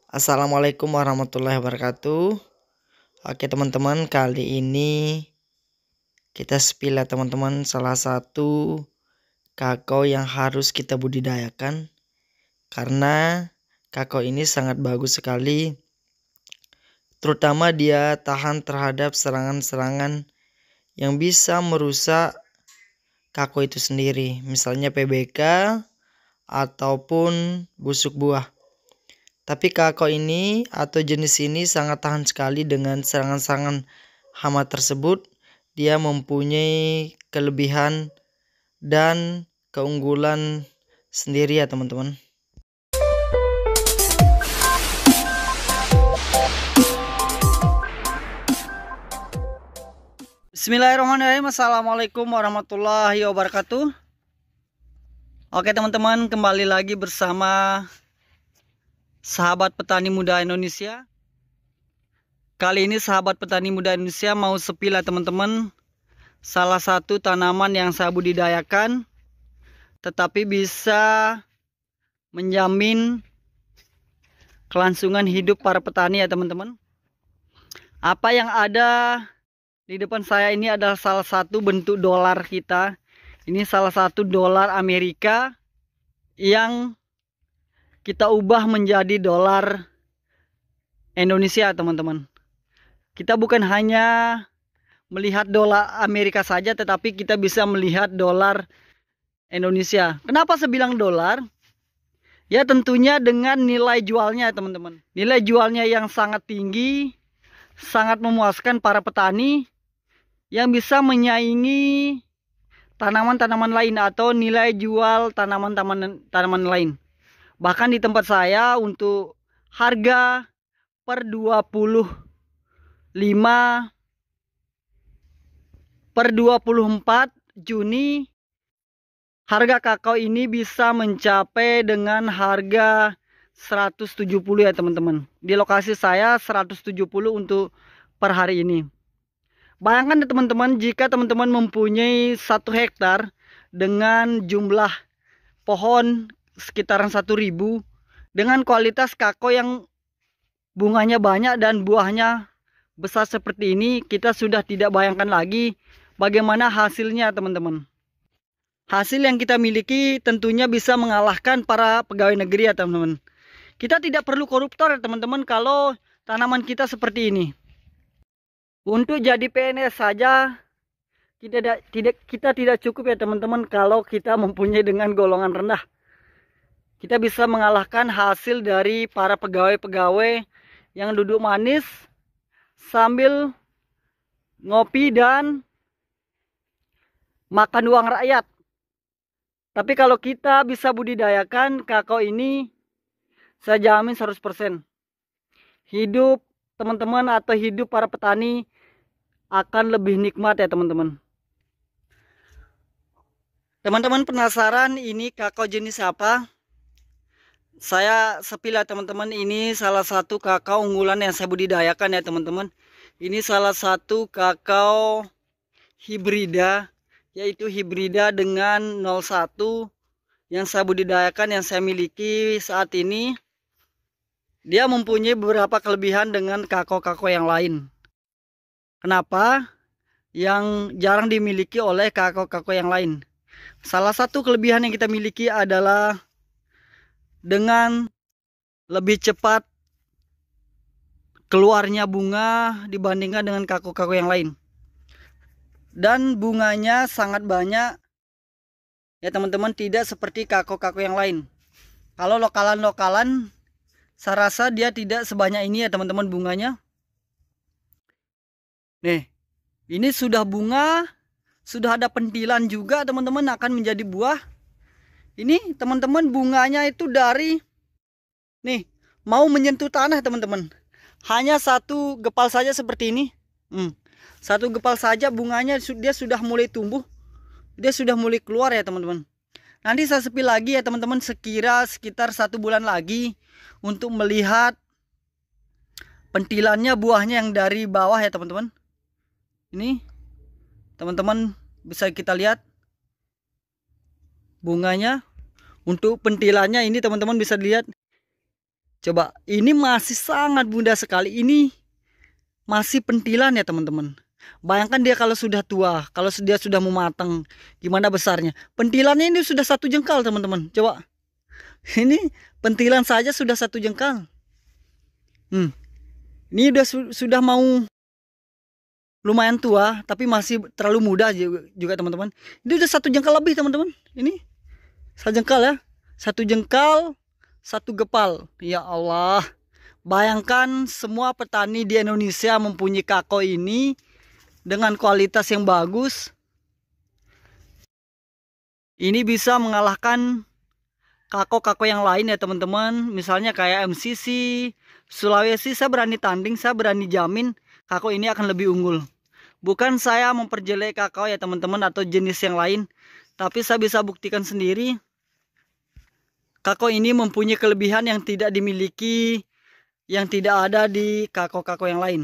Assalamualaikum warahmatullahi wabarakatuh. Oke teman-teman, kali ini kita spill ya teman-teman, salah satu kakao yang harus kita budidayakan karena kakao ini sangat bagus sekali, terutama dia tahan terhadap serangan-serangan yang bisa merusak kakao itu sendiri, misalnya PBK ataupun busuk buah. Tapi kakao ini atau jenis ini sangat tahan sekali dengan serangan-serangan hama tersebut. Dia mempunyai kelebihan dan keunggulan sendiri ya teman-teman. Bismillahirrahmanirrahim. Assalamualaikum warahmatullahi wabarakatuh. Oke teman-teman, kembali lagi bersama sahabat petani muda Indonesia. Kali ini sahabat petani muda Indonesia mau spill ya teman-teman, salah satu tanaman yang saya budidayakan tetapi bisa menjamin kelangsungan hidup para petani ya teman-teman. Apa yang ada di depan saya ini adalah salah satu bentuk dolar kita. Ini salah satu dolar Amerika yang kita ubah menjadi dolar Indonesia teman-teman. Kita bukan hanya melihat dolar Amerika saja, tetapi kita bisa melihat dolar Indonesia. Kenapa saya bilang dolar? Ya tentunya dengan nilai jualnya teman-teman. Nilai jualnya yang sangat tinggi, sangat memuaskan para petani yang bisa menyaingi tanaman-tanaman lain atau nilai jual tanaman lain. Bahkan di tempat saya untuk harga per 24 Juni harga kakao ini bisa mencapai dengan harga 170 ya teman-teman. Di lokasi saya 170 untuk per hari ini. Bayangkan teman-teman, jika teman-teman mempunyai 1 hektar dengan jumlah pohon sekitaran 1000 dengan kualitas kakao yang bunganya banyak dan buahnya besar seperti ini, kita sudah tidak bayangkan lagi bagaimana hasilnya teman-teman. Hasil yang kita miliki tentunya bisa mengalahkan para pegawai negeri ya teman-teman. Kita tidak perlu koruptor ya teman-teman kalau tanaman kita seperti ini. Untuk jadi PNS saja kita tidak cukup ya teman-teman kalau kita mempunyai dengan golongan rendah. Kita bisa mengalahkan hasil dari para pegawai-pegawai yang duduk manis sambil ngopi dan makan uang rakyat. Tapi kalau kita bisa budidayakan kakao ini, saya jamin 100% hidup teman-teman atau hidup para petani akan lebih nikmat ya teman-teman. Teman-teman penasaran ini kakao jenis apa? Saya spill ya teman-teman, ini salah satu kakao unggulan yang saya budidayakan ya teman-teman. Ini salah satu kakao hibrida, yaitu hibrida dengan 01 yang saya budidayakan, yang saya miliki saat ini. Dia mempunyai beberapa kelebihan dengan kakao-kakao yang lain. Kenapa? Yang jarang dimiliki oleh kakao-kakao yang lain. Salah satu kelebihan yang kita miliki adalah dengan lebih cepat keluarnya bunga dibandingkan dengan kakao-kakao yang lain. Dan bunganya sangat banyak ya teman-teman, tidak seperti kakao-kakao yang lain. Kalau lokalan-lokalan saya rasa dia tidak sebanyak ini ya teman-teman bunganya. Nih, ini sudah bunga, sudah ada pentilan juga teman-teman akan menjadi buah. Ini teman-teman bunganya itu dari nih mau menyentuh tanah teman-teman. Hanya 1 gepal saja seperti ini. 1 gepal saja bunganya dia sudah mulai tumbuh. Dia sudah mulai keluar ya teman-teman. Nanti saya spill lagi ya teman-teman sekitar 1 bulan lagi untuk melihat pentilannya buahnya yang dari bawah ya teman-teman. Ini teman-teman bisa kita lihat bunganya. Untuk pentilannya ini teman-teman bisa lihat Coba, ini masih sangat muda sekali. Ini masih pentilan ya teman-teman. Bayangkan dia kalau sudah tua, kalau dia sudah mau matang, gimana besarnya. Pentilannya ini sudah 1 jengkal teman-teman. Coba, ini pentilan saja sudah 1 jengkal. Ini sudah mau lumayan tua, tapi masih terlalu muda juga teman-teman. Ini udah 1 jengkal lebih teman-teman. Ini 1 jengkal ya, 1 jengkal, 1 gepal. Ya Allah, bayangkan semua petani di Indonesia mempunyai kako ini dengan kualitas yang bagus. Ini bisa mengalahkan kako-kako yang lain ya teman-teman. Misalnya kayak MCC, Sulawesi, saya berani tanding, saya berani jamin kako ini akan lebih unggul. Bukan saya memperjelek kakao ya teman-teman atau jenis yang lain, tapi saya bisa buktikan sendiri. Kako ini mempunyai kelebihan yang tidak dimiliki, yang tidak ada di kako-kako yang lain.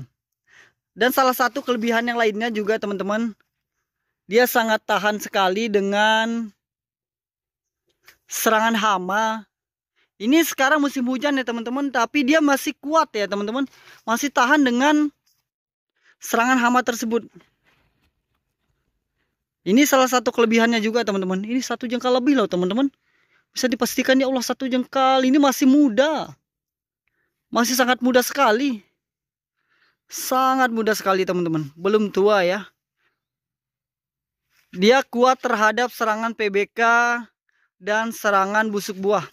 Dan salah satu kelebihan yang lainnya juga teman-teman, dia sangat tahan sekali dengan serangan hama. Ini sekarang musim hujan ya teman-teman, tapi dia masih kuat ya teman-teman, masih tahan dengan serangan hama tersebut. Ini salah satu kelebihannya juga teman-teman. Ini 1 jengkal lebih loh teman-teman. Bisa dipastikan ya Allah 1 jengkal. Ini masih muda, masih sangat muda sekali. Sangat mudah sekali teman-teman, belum tua ya. Dia kuat terhadap serangan PBK dan serangan busuk buah,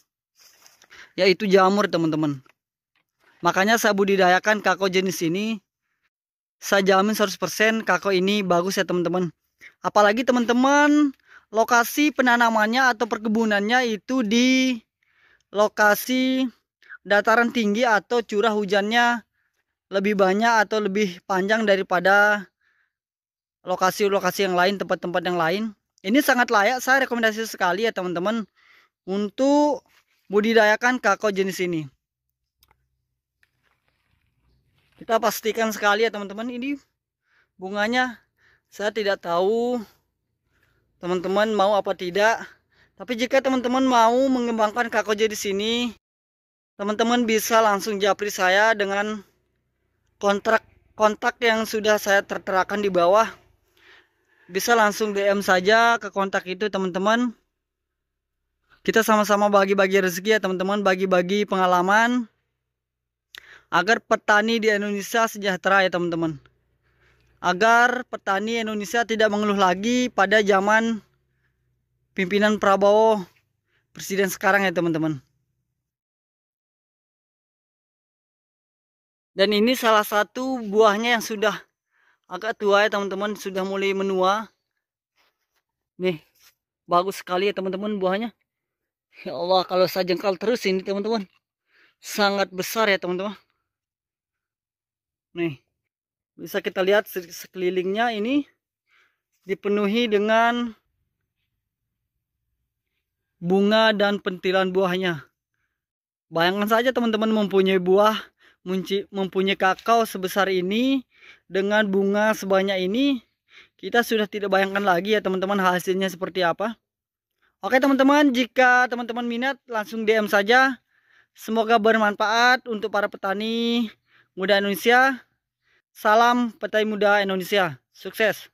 yaitu jamur teman-teman. Makanya saya budidayakan kako jenis ini. Saya jamin 100% kako ini bagus ya teman-teman. Apalagi teman-teman lokasi penanamannya atau perkebunannya itu di lokasi dataran tinggi atau curah hujannya lebih banyak atau lebih panjang daripada lokasi-lokasi yang lain, tempat-tempat yang lain. Ini sangat layak, saya rekomendasi sekali ya teman-teman untuk budidayakan kako jenis ini. Kita pastikan sekali ya teman-teman, ini bunganya saya tidak tahu teman-teman mau apa tidak. Tapi jika teman-teman mau mengembangkan kako jenis ini, teman-teman bisa langsung japri saya dengan kontak yang sudah saya terterakan di bawah. Bisa langsung DM saja ke kontak itu teman-teman. Kita sama-sama bagi-bagi rezeki ya teman-teman, bagi-bagi pengalaman agar petani di Indonesia sejahtera ya teman-teman. Agar petani Indonesia tidak mengeluh lagi pada zaman pimpinan Prabowo, presiden sekarang ya teman-teman. Dan ini salah satu buahnya yang sudah agak tua ya teman-teman, sudah mulai menua. Nih, bagus sekali ya teman-teman buahnya. Ya Allah, kalau saya jengkal terus ini teman-teman, sangat besar ya teman-teman. Nih, bisa kita lihat sekelilingnya ini dipenuhi dengan bunga dan pentilan buahnya. Bayangkan saja teman-teman mempunyai buah, mempunyai kakao sebesar ini dengan bunga sebanyak ini, kita sudah tidak bayangkan lagi ya teman-teman hasilnya seperti apa. Oke teman-teman, jika teman-teman minat langsung DM saja. Semoga bermanfaat untuk para petani muda Indonesia. Salam petani muda Indonesia, sukses.